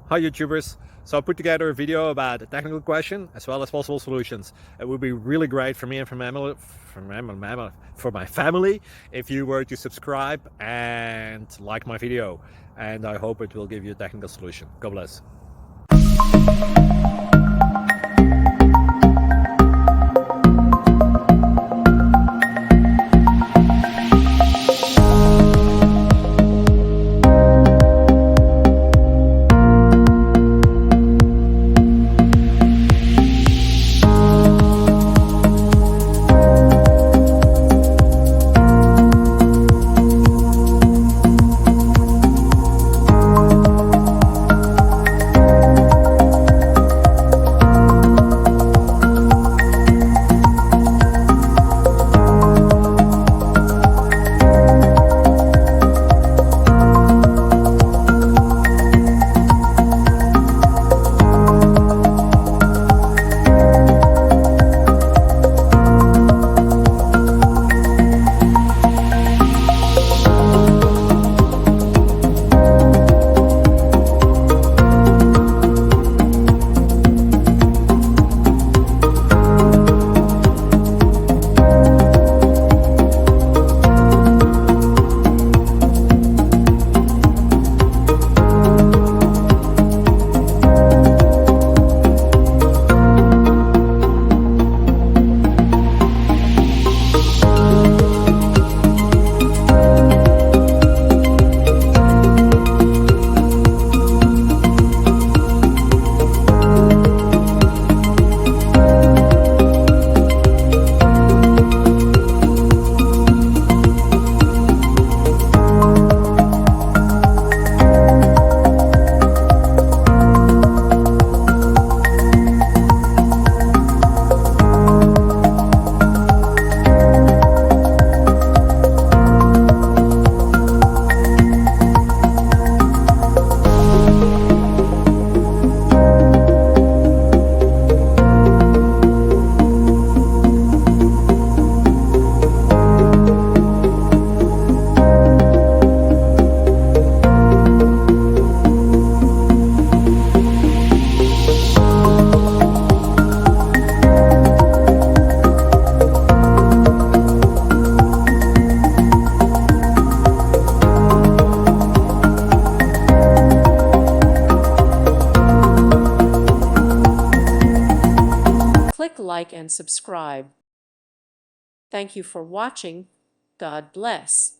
Hi YouTubers. So I put together a video about a technical question as well as possible solutions. It would be really great for me and for my family if you were to subscribe and like my video. And I hope it will give you a technical solution. God bless. Click like and subscribe. Thank you for watching. God bless.